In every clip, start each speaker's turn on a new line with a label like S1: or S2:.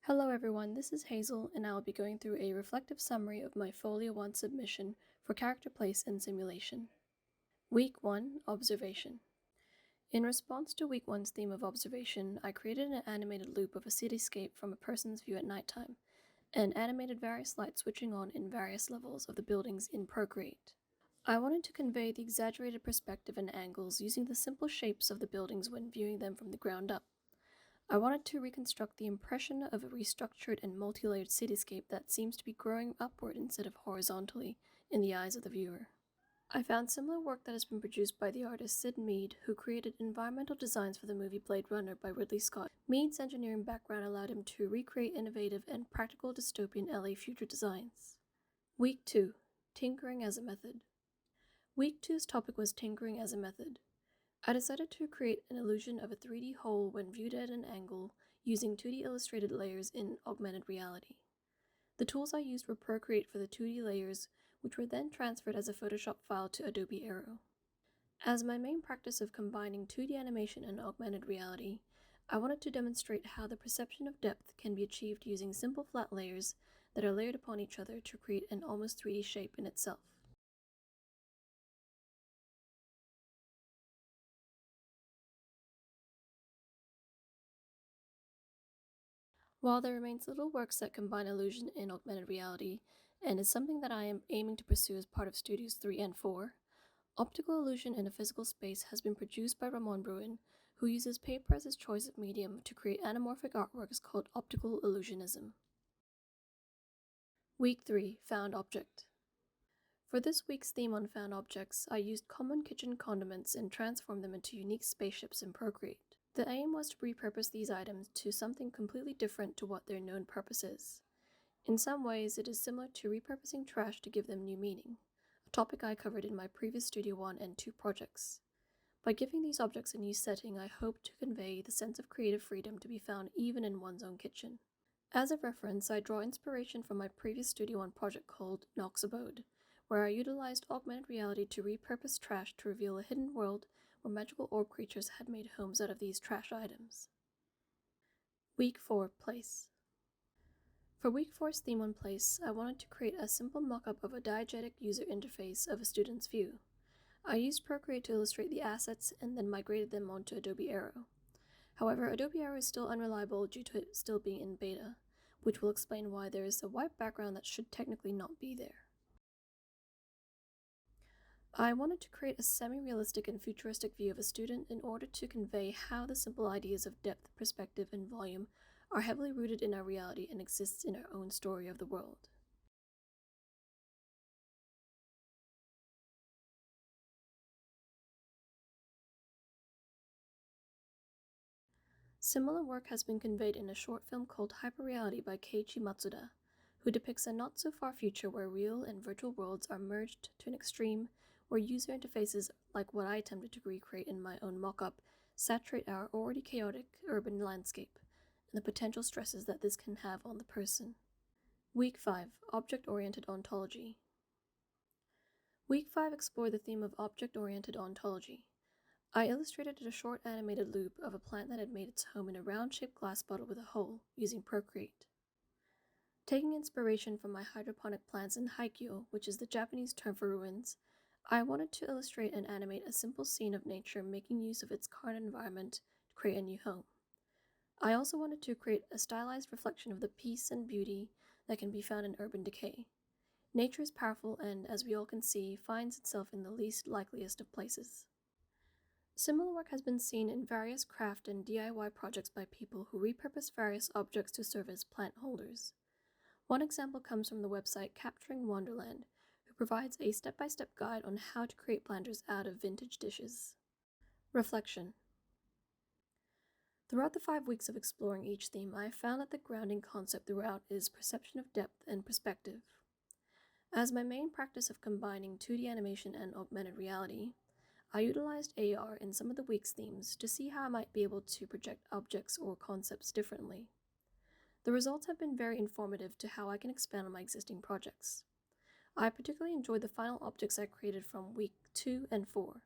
S1: Hello everyone, this is Hazel, and I will be going through a reflective summary of my Folio 1 submission for character place and simulation. Week 1, Observation. In response to Week 1's theme of observation, I created an animated loop of a cityscape from a person's view at nighttime, and animated various lights switching on in various levels of the buildings in Procreate. I wanted to convey the exaggerated perspective and angles using the simple shapes of the buildings when viewing them from the ground up. I wanted to reconstruct the impression of a restructured and multi-layered cityscape that seems to be growing upward instead of horizontally in the eyes of the viewer. I found similar work that has been produced by the artist Sid Mead, who created environmental designs for the movie Blade Runner by Ridley Scott. Mead's engineering background allowed him to recreate innovative and practical dystopian LA future designs. Week 2, Tinkering as a Method. Week 2's topic was tinkering as a method. I decided to create an illusion of a 3D hole when viewed at an angle using 2D illustrated layers in augmented reality. The tools I used were Procreate for the 2D layers, which were then transferred as a Photoshop file to Adobe Aero. As my main practice of combining 2D animation and augmented reality, I wanted to demonstrate how the perception of depth can be achieved using simple flat layers that are layered upon each other to create an almost 3D shape in itself. While there remains little works that combine illusion and augmented reality, and is something that I am aiming to pursue as part of Studios 3 and 4, optical illusion in a physical space has been produced by Ramon Bruin, who uses paper as his choice of medium to create anamorphic artworks called optical illusionism. Week 3, Found Object. For this week's theme on found objects, I used common kitchen condiments and transformed them into unique spaceships in Procreate. The aim was to repurpose these items to something completely different to what their known purpose is. In some ways, it is similar to repurposing trash to give them new meaning, a topic I covered in my previous Studio 1 and 2 projects. By giving these objects a new setting, I hope to convey the sense of creative freedom to be found even in one's own kitchen. As a reference, I draw inspiration from my previous Studio 1 project called Nox Abode, where I utilized augmented reality to repurpose trash to reveal a hidden world where magical orb creatures had made homes out of these trash items. Week 4, Place. For Week 4's theme on place, I wanted to create a simple mock-up of a diegetic user interface of a student's view. I used Procreate to illustrate the assets and then migrated them onto Adobe Aero. However, Adobe Aero is still unreliable due to it still being in beta, which will explain why there is a white background that should technically not be there. I wanted to create a semi-realistic and futuristic view of a student in order to convey how the simple ideas of depth, perspective, and volume are heavily rooted in our reality and exists in our own story of the world. Similar work has been conveyed in a short film called Hyperreality by Keiichi Matsuda, who depicts a not-so-far future where real and virtual worlds are merged to an extreme where user interfaces, like what I attempted to recreate in my own mock-up, saturate our already chaotic urban landscape, and the potential stresses that this can have on the person. Week 5, Object-Oriented Ontology. Week 5 explored the theme of object-oriented ontology. I illustrated a short animated loop of a plant that had made its home in a round-shaped glass bottle with a hole, using Procreate. Taking inspiration from my hydroponic plants in Haikyo, which is the Japanese term for ruins, I wanted to illustrate and animate a simple scene of nature making use of its current environment to create a new home. I also wanted to create a stylized reflection of the peace and beauty that can be found in urban decay. Nature is powerful and, as we all can see, finds itself in the least likeliest of places. Similar work has been seen in various craft and DIY projects by people who repurpose various objects to serve as plant holders. One example comes from the website Capturing Wonderland, who provides a step-by-step guide on how to create planters out of vintage dishes. Reflection. Throughout the 5 weeks of exploring each theme, I have found that the grounding concept throughout is perception of depth and perspective. As my main practice of combining 2D animation and augmented reality, I utilized AR in some of the week's themes to see how I might be able to project objects or concepts differently. The results have been very informative to how I can expand on my existing projects. I particularly enjoyed the final objects I created from week 2 and 4.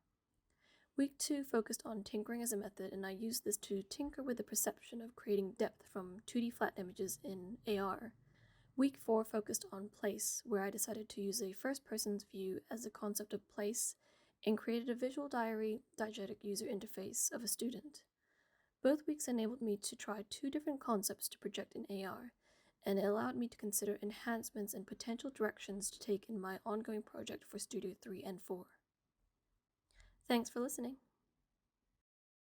S1: Week 2 focused on tinkering as a method, and I used this to tinker with the perception of creating depth from 2D flat images in AR. Week 4 focused on place, where I decided to use a first-person's view as the concept of place and created a visual diary diegetic user interface of a student. Both weeks enabled me to try 2 different concepts to project in AR, and it allowed me to consider enhancements and potential directions to take in my ongoing project for Studio 3 and 4. Thanks for listening.